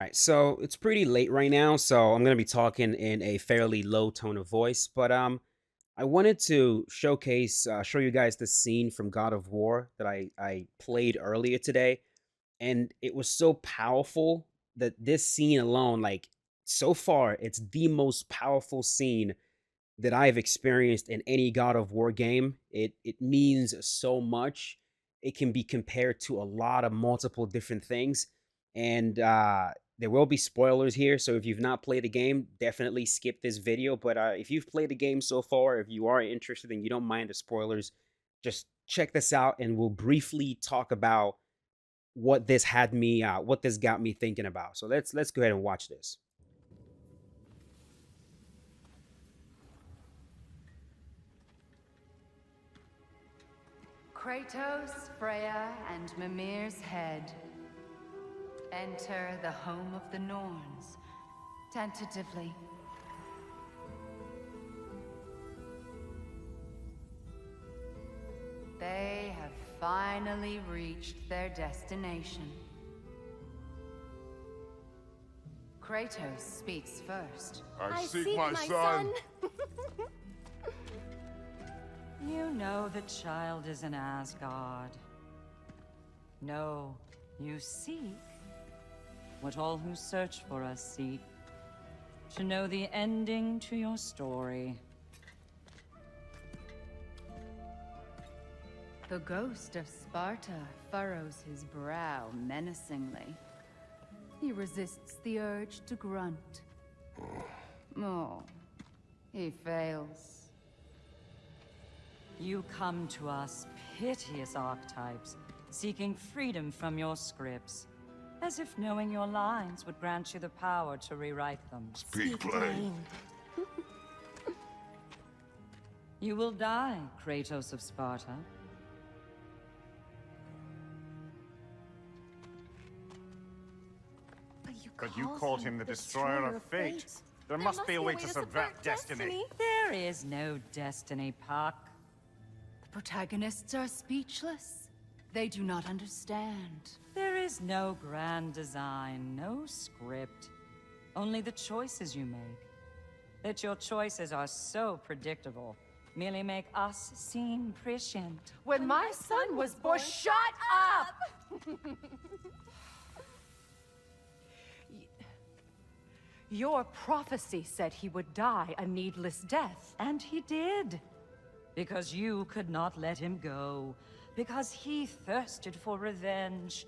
Right, so it's pretty late right now, so I'm gonna be talking in a fairly low tone of voice. But I wanted to show you guys the scene from God of War that I played earlier today, and it was so powerful that this scene alone, like so far, it's the most powerful scene that I've experienced in any God of War game. It means so much. It can be compared to a lot of multiple different things, and there will be spoilers here. So if you've not played the game, definitely skip this video. But if you've played the game so far, if you are interested and you don't mind the spoilers, just check this out, and we'll briefly talk about what this got me thinking about. So let's go ahead and watch this. Kratos, Freya, and Mimir's head enter the home of the Norns, tentatively. They have finally reached their destination. Kratos speaks first. I seek my son. You know the child is in Asgard. No, you seek what all who search for us seek. To know the ending to your story. The ghost of Sparta furrows his brow menacingly. He resists the urge to grunt. Oh, he fails. You come to us, piteous archetypes, seeking freedom from your scripts. As if knowing your lines would grant you the power to rewrite them. Speak plain. You will die, Kratos of Sparta. But you called him the destroyer of fate. There must be a way to subvert destiny. There is no destiny, Puck. The protagonists are speechless. They do not understand. There is no grand design, no script. Only the choices you make. That your choices are so predictable merely make us seem prescient. When my son was born, shut up! Your prophecy said he would die a needless death. And he did. Because you could not let him go. Because he thirsted for revenge.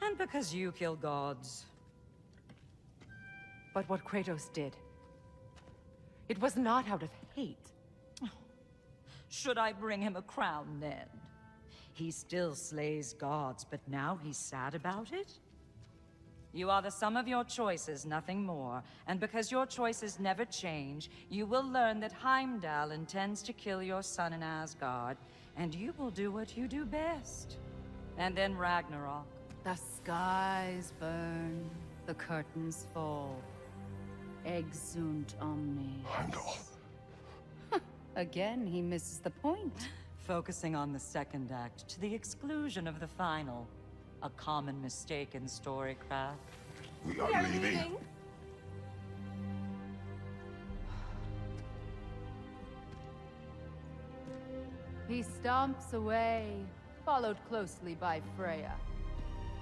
And because you kill gods. But what Kratos did, it was not out of hate. Should I bring him a crown then? He still slays gods, but now he's sad about it? You are the sum of your choices, nothing more. And because your choices never change, you will learn that Heimdall intends to kill your son in Asgard, and you will do what you do best. And then Ragnarok. The skies burn, the curtains fall. Exunt omnes. Heimdall. Again, he misses the point. Focusing on the second act to the exclusion of the final. A common mistake in storycraft. We are leaving. He stomps away, followed closely by Freya.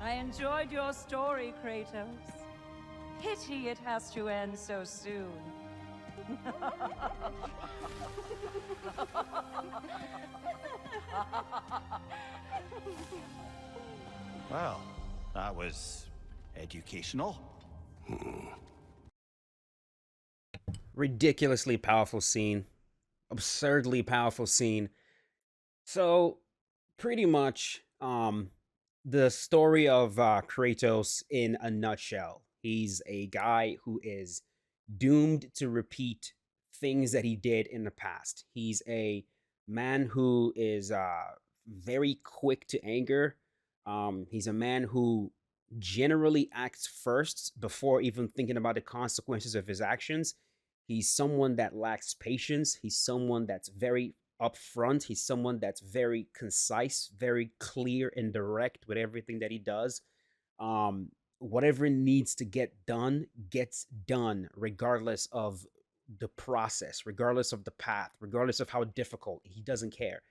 I enjoyed your story, Kratos. Pity it has to end so soon. Well, that was educational. Ridiculously powerful scene, absurdly powerful scene. So pretty much the story of Kratos in a nutshell. He's a guy who is doomed to repeat things that he did in the past. He's a man who is very quick to anger. He's a man who generally acts first before even thinking about the consequences of his actions. He's someone that lacks patience. He's someone that's very upfront. He's someone that's very concise, very clear and direct with everything that he does. whatever needs to get done gets done, regardless of the process, regardless of the path, regardless of how difficult. He doesn't care.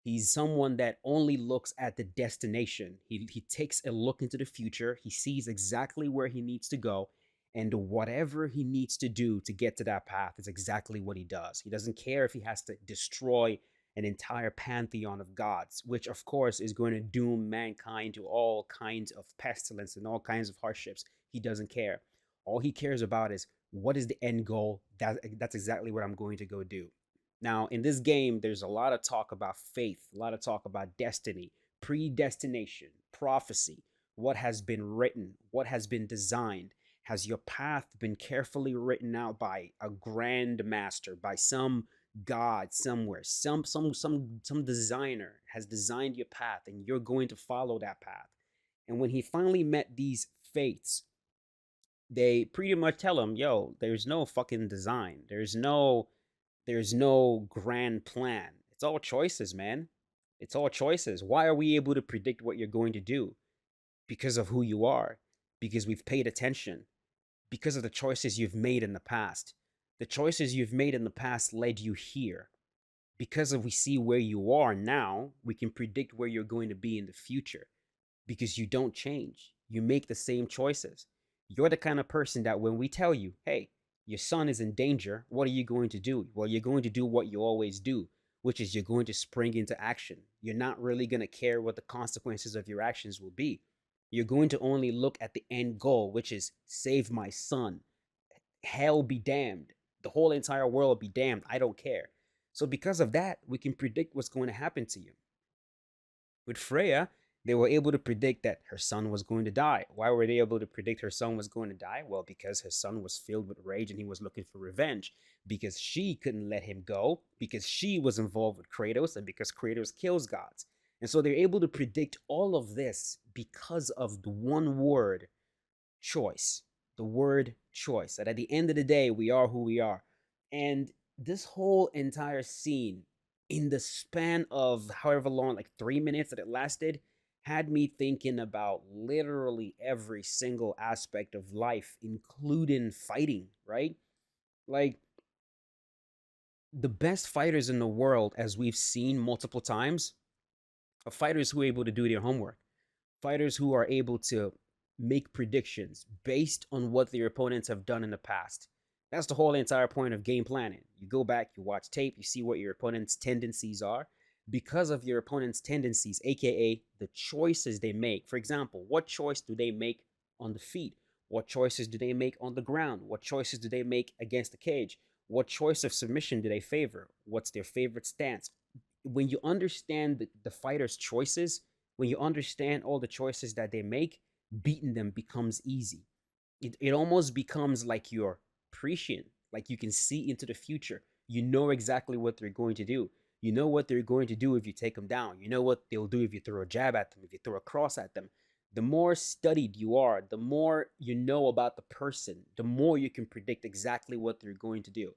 He's someone that only looks at the destination. He takes a look into the future. He sees exactly where he needs to go. And whatever he needs to do to get to that path is exactly what he does. He doesn't care if he has to destroy an entire pantheon of gods, which of course is going to doom mankind to all kinds of pestilence and all kinds of hardships. He doesn't care. All he cares about is what is the end goal. That's exactly what I'm going to go do. Now, in this game, there's a lot of talk about faith, a lot of talk about destiny, predestination, prophecy, what has been written, what has been designed. Has your path been carefully written out by a grand master, by some god somewhere? Some designer has designed your path, and you're going to follow that path. And when he finally met these fates, they pretty much tell him, "Yo, there's no fucking design. There's no grand plan. It's all choices, man. It's all choices. Why are we able to predict what you're going to do? Because of who you are, because we've paid attention, because of the choices you've made in the past. The choices you've made in the past led you here. Because of we see where you are now, we can predict where you're going to be in the future because you don't change. You make the same choices. You're the kind of person that when we tell you, hey, your son is in danger, what are you going to do? Well, you're going to do what you always do, which is you're going to spring into action. You're not really going to care what the consequences of your actions will be. You're going to only look at the end goal, which is save my son. Hell be damned. The whole entire world be damned. I don't care. So because of that, we can predict what's going to happen to you. With Freya, they were able to predict that her son was going to die. Why were they able to predict her son was going to die? Well, because her son was filled with rage and he was looking for revenge. Because she couldn't let him go. Because she was involved with Kratos, and because Kratos kills gods. And so they're able to predict all of this because of the one word, choice. The word choice. That at the end of the day, we are who we are. And this whole entire scene, in the span of however long, like 3 minutes that it lasted, had me thinking about literally every single aspect of life, including fighting, right? Like, the best fighters in the world, as we've seen multiple times, are fighters who are able to do their homework, fighters who are able to make predictions based on what their opponents have done in the past. That's the whole entire point of game planning. You go back, you watch tape, you see what your opponent's tendencies are. Because of your opponent's tendencies, aka the choices they make. For example, what choice do they make on the feet? What choices do they make on the ground? What choices do they make against the cage? What choice of submission do they favor? What's their favorite stance? When you understand the fighter's choices, when you understand all the choices that they make, beating them becomes easy. It almost becomes like you're prescient, like you can see into the future. You know exactly what they're going to do. You know what they're going to do if you take them down. You know what they'll do if you throw a jab at them, if you throw a cross at them. The more studied you are, the more you know about the person, the more you can predict exactly what they're going to do.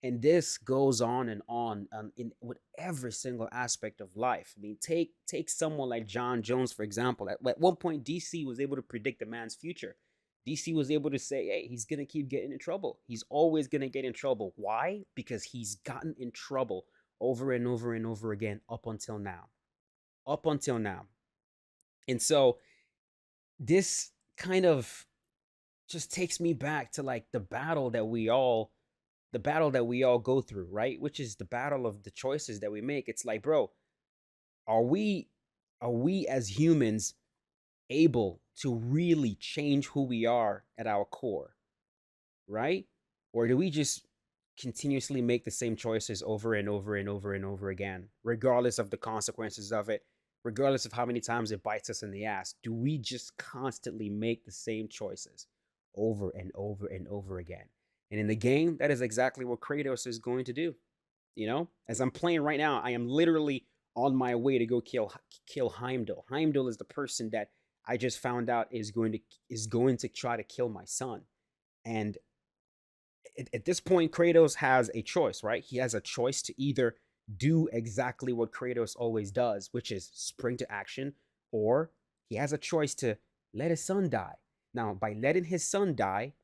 And this goes on and on in with every single aspect of life. I mean, take someone like John Jones, for example. At one point, DC was able to predict a man's future. DC was able to say, hey, he's going to keep getting in trouble. He's always going to get in trouble. Why? Because he's gotten in trouble over and over and over again up until now. Up until now. And so this kind of just takes me back to like the battle that we all go through, right? Which is the battle of the choices that we make. It's like, bro, are we as humans able to really change who we are at our core, right? Or do we just continuously make the same choices over and over and over and over again, regardless of the consequences of it, regardless of how many times it bites us in the ass? Do we just constantly make the same choices over and over and over again? And in the game, that is exactly what Kratos is going to do. You know, as I'm playing right now, I am literally on my way to go kill Heimdall. Heimdall is the person that I just found out is going to try to kill my son. And at this point, Kratos has a choice, right? He has a choice to either do exactly what Kratos always does, which is spring to action, or he has a choice to let his son die. Now, by letting his son die,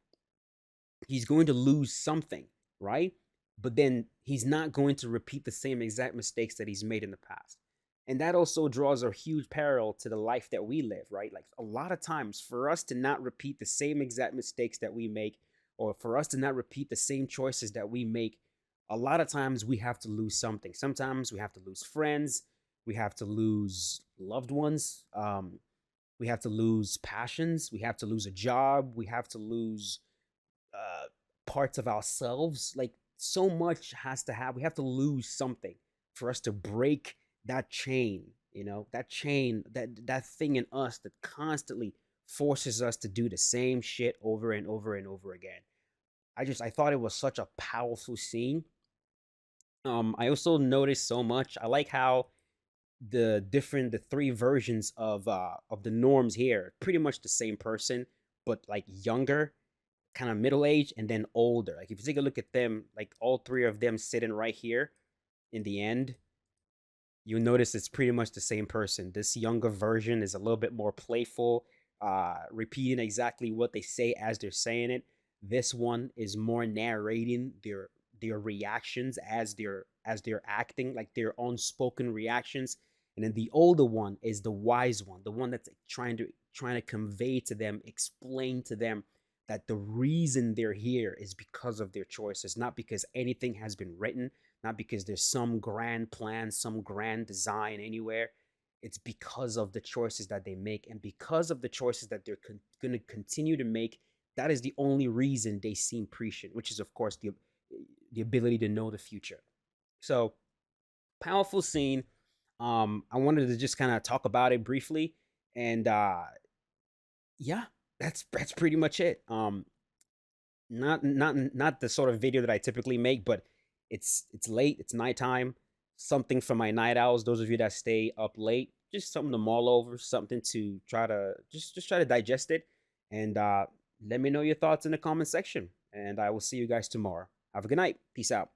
he's going to lose something, right? But then he's not going to repeat the same exact mistakes that he's made in the past. And that also draws a huge parallel to the life that we live, right? Like a lot of times, for us to not repeat the same exact mistakes that we make, or for us to not repeat the same choices that we make, a lot of times we have to lose something. Sometimes we have to lose friends, we have to lose loved ones, we have to lose passions, we have to lose a job, we have to lose uh, parts of ourselves. Like so much has to have. We have to lose something for us to break that chain. You know, that chain, that thing in us that constantly forces us to do the same shit over and over and over again. I thought it was such a powerful scene. I also noticed so much. I like how the three versions of the norms here, pretty much the same person, but like younger, kind of middle age, and then older. Like if you take a look at them, like all three of them sitting right here in the end, you'll notice it's pretty much the same person. This younger version is a little bit more playful, repeating exactly what they say as they're saying it. This one is more narrating their reactions as they're acting, like their unspoken reactions. And then the older one is the wise one, the one that's trying to convey to them, explain to them that the reason they're here is because of their choices, not because anything has been written, not because there's some grand plan, some grand design anywhere. It's because of the choices that they make, and because of the choices that they're going to continue to make. That is the only reason they seem prescient, which is, of course, the ability to know the future. So, powerful scene. I wanted to just kind of talk about it briefly, and yeah, that's pretty much it. Not the sort of video that I typically make, but it's late, it's nighttime, something for my night owls. Those of you that stay up late, just something to mull over, something to try to just try to digest it, and let me know your thoughts in the comment section. And I will see you guys tomorrow. Have a good night. Peace out.